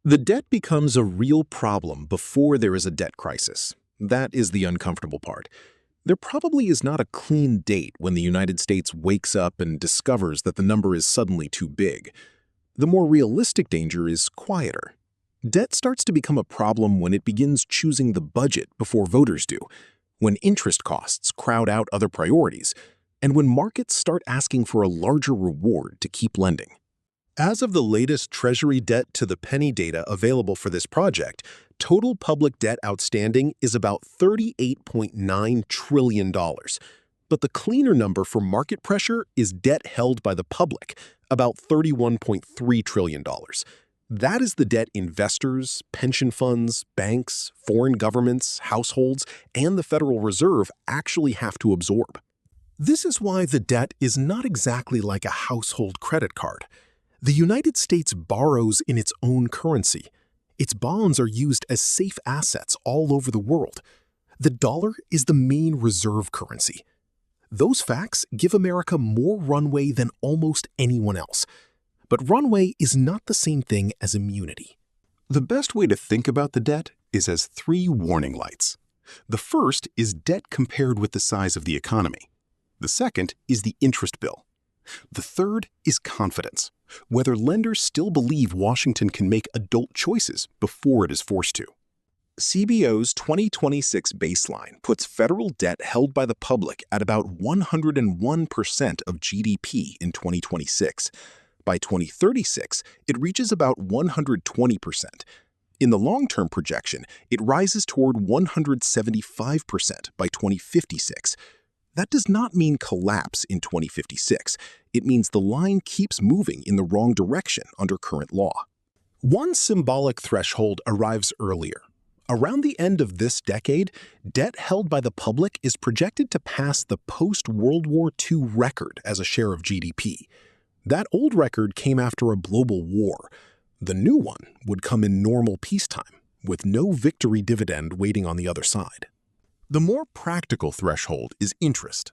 The debt becomes a real problem before there is a debt crisis. That is the uncomfortable part. There probably is not a clean date when the United States wakes up and discovers that the number is suddenly too big. The more realistic danger is quieter. Debt starts to become a problem when it begins choosing the budget before voters do, when interest costs crowd out other priorities, and when markets start asking for a larger reward to keep lending. As of the latest Treasury debt to the penny data available for this project, total public debt outstanding is about $38.9 trillion. But the cleaner number for market pressure is debt held by the public, about $31.3 trillion. That is the debt investors, pension funds, banks, foreign governments, households, and the Federal Reserve actually have to absorb. This is why the debt is not exactly like a household credit card. The United States borrows in its own currency. Its bonds are used as safe assets all over the world. The dollar is the main reserve currency. Those facts give America more runway than almost anyone else. But runway is not the same thing as immunity. The best way to think about the debt is as three warning lights. The first is debt compared with the size of the economy. The second is the interest bill. The third is confidence, whether lenders still believe Washington can make adult choices before it is forced to. CBO's 2026 baseline puts federal debt held by the public at about 101% of GDP in 2026. By 2036, it reaches about 120%. In the long-term projection, it rises toward 175% by 2056. That does not mean collapse in 2056. It means the line keeps moving in the wrong direction under current law. One symbolic threshold arrives earlier. Around the end of this decade, debt held by the public is projected to pass the post-World War II record as a share of GDP. That old record came after a global war. The new one would come in normal peacetime, with no victory dividend waiting on the other side. The more practical threshold is interest.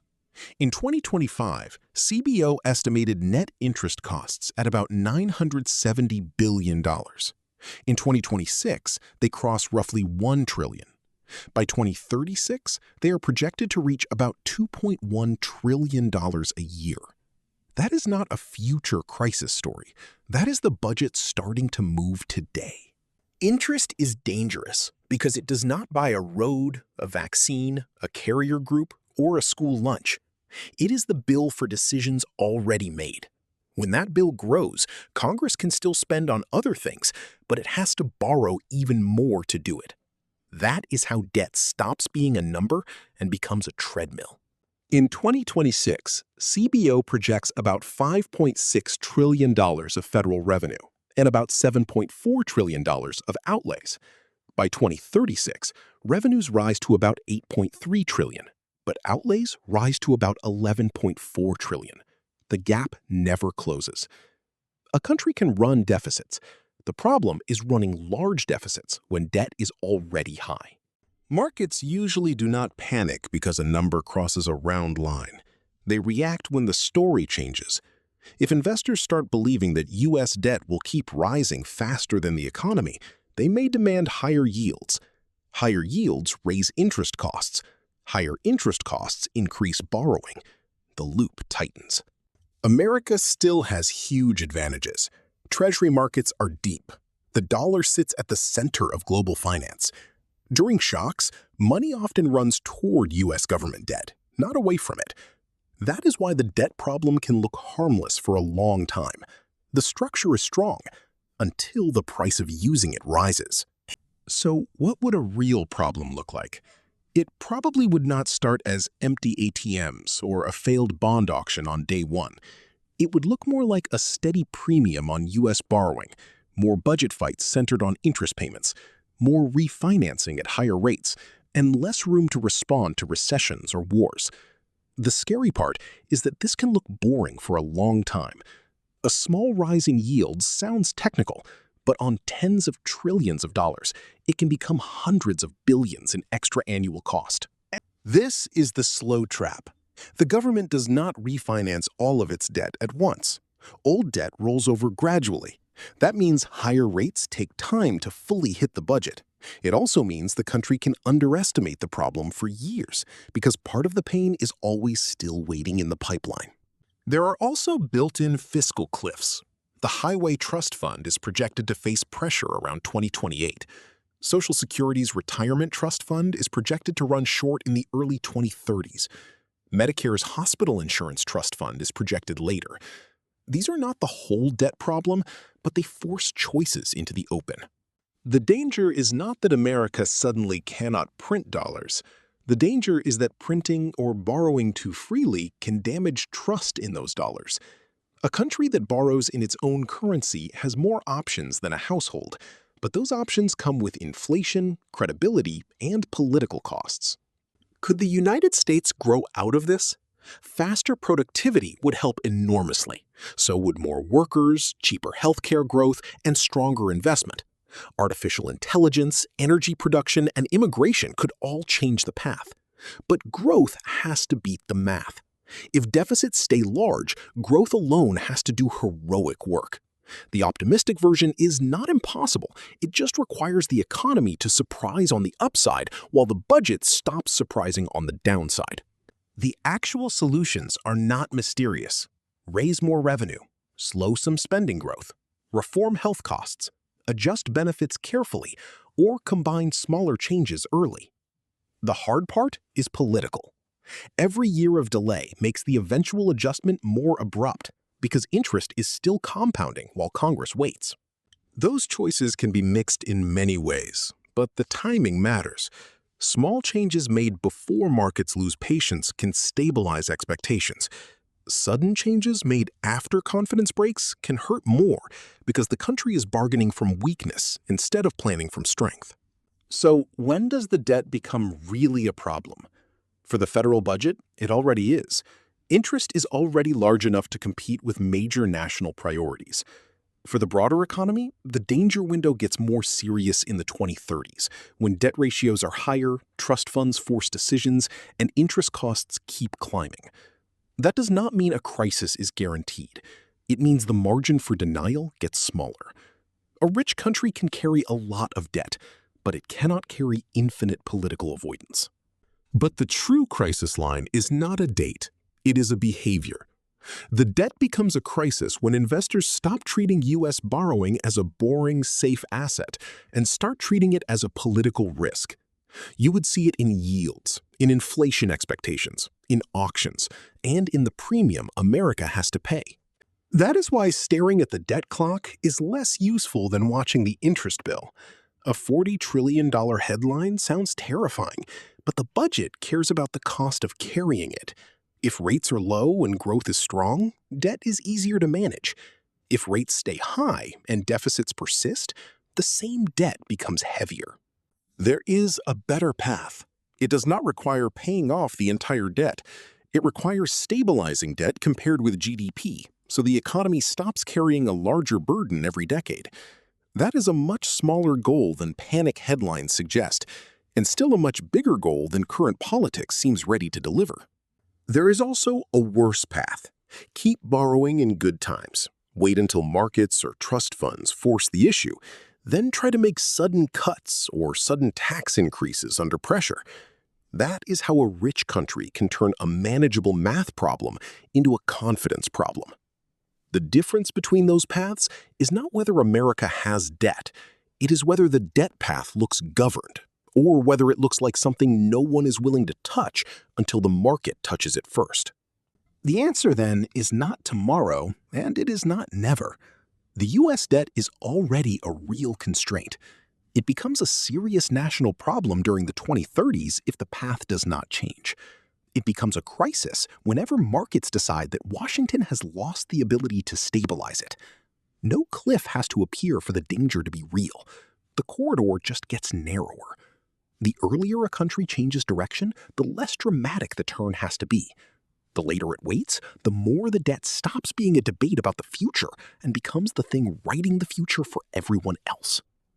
In 2025, CBO estimated net interest costs at about $970 billion. In 2026, they cross roughly $1 trillion. By 2036, they are projected to reach about $2.1 trillion a year. That is not a future crisis story. That is the budget starting to move today. Interest is dangerous because it does not buy a road, a vaccine, a carrier group, or a school lunch. It is the bill for decisions already made. When that bill grows, Congress can still spend on other things, but it has to borrow even more to do it. That is how debt stops being a number and becomes a treadmill. In 2026, CBO projects about $5.6 trillion of federal revenue and about $7.4 trillion of outlays. By 2036, revenues rise to about $8.3 trillion, but outlays rise to about $11.4 trillion. The gap never closes. A country can run deficits. The problem is running large deficits when debt is already high. Markets usually do not panic because a number crosses a round line. They react when the story changes. If investors start believing that U.S. debt will keep rising faster than the economy, they may demand higher yields. Higher yields raise interest costs. Higher interest costs increase borrowing. The loop tightens. America still has huge advantages. Treasury markets are deep. The dollar sits at the center of global finance. During shocks, money often runs toward U.S. government debt, not away from it. That is why the debt problem can look harmless for a long time. The structure is strong until the price of using it rises. So what would a real problem look like? It probably would not start as empty ATMs or a failed bond auction on day one. It would look more like a steady premium on U.S. borrowing, more budget fights centered on interest payments, more refinancing at higher rates, and less room to respond to recessions or wars. The scary part is that this can look boring for a long time. A small rise in yields sounds technical, but on tens of trillions of dollars, it can become hundreds of billions in extra annual cost. This is the slow trap. The government does not refinance all of its debt at once. Old debt rolls over gradually, That means higher rates take time to fully hit the budget. It also means the country can underestimate the problem for years because part of the pain is always still waiting in the pipeline. There are also built-in fiscal cliffs. The Highway Trust Fund is projected to face pressure around 2028. Social Security's Retirement Trust Fund is projected to run short in the early 2030s. Medicare's Hospital Insurance Trust Fund is projected later. These are not the whole debt problem, but they force choices into the open. The danger is not that America suddenly cannot print dollars. The danger is that printing or borrowing too freely can damage trust in those dollars. A country that borrows in its own currency has more options than a household, but those options come with inflation, credibility, and political costs. Could the United States grow out of this? Faster productivity would help enormously. So would more workers, cheaper healthcare growth, and stronger investment. Artificial intelligence, energy production, and immigration could all change the path. But growth has to beat the math. If deficits stay large, growth alone has to do heroic work. The optimistic version is not impossible. It just requires the economy to surprise on the upside while the budget stops surprising on the downside. The actual solutions are not mysterious. Raise more revenue, slow some spending growth, reform health costs, adjust benefits carefully, or combine smaller changes early. The hard part is political. Every year of delay makes the eventual adjustment more abrupt because interest is still compounding while Congress waits. Those choices can be mixed in many ways, but the timing matters. Small changes made before markets lose patience can stabilize expectations. Sudden changes made after confidence breaks can hurt more because the country is bargaining from weakness instead of planning from strength. So when does the debt become really a problem? For the federal budget, it already is. Interest is already large enough to compete with major national priorities. For the broader economy, the danger window gets more serious in the 2030s, when debt ratios are higher, trust funds force decisions, and interest costs keep climbing. That does not mean a crisis is guaranteed. It means the margin for denial gets smaller. A rich country can carry a lot of debt, but it cannot carry infinite political avoidance. But the true crisis line is not a date. It is a behavior. The debt becomes a crisis when investors stop treating U.S. borrowing as a boring, safe asset and start treating it as a political risk. You would see it in yields, in inflation expectations, in auctions, and in the premium America has to pay. That is why staring at the debt clock is less useful than watching the interest bill. A $40 trillion headline sounds terrifying, but the budget cares about the cost of carrying it. If rates are low and growth is strong, debt is easier to manage. If rates stay high and deficits persist, the same debt becomes heavier. There is a better path. It does not require paying off the entire debt. It requires stabilizing debt compared with GDP, so the economy stops carrying a larger burden every decade. That is a much smaller goal than panic headlines suggest, and still a much bigger goal than current politics seems ready to deliver. There is also a worse path. Keep borrowing in good times. Wait until markets or trust funds force the issue, then try to make sudden cuts or sudden tax increases under pressure. That is how a rich country can turn a manageable math problem into a confidence problem. The difference between those paths is not whether America has debt. It is whether the debt path looks governed, or whether it looks like something no one is willing to touch until the market touches it first. The answer, then, is not tomorrow, and it is not never. The U.S. debt is already a real constraint. It becomes a serious national problem during the 2030s if the path does not change. It becomes a crisis whenever markets decide that Washington has lost the ability to stabilize it. No cliff has to appear for the danger to be real. The corridor just gets narrower. The earlier a country changes direction, the less dramatic the turn has to be. The later it waits, the more the debt stops being a debate about the future and becomes the thing writing the future for everyone else.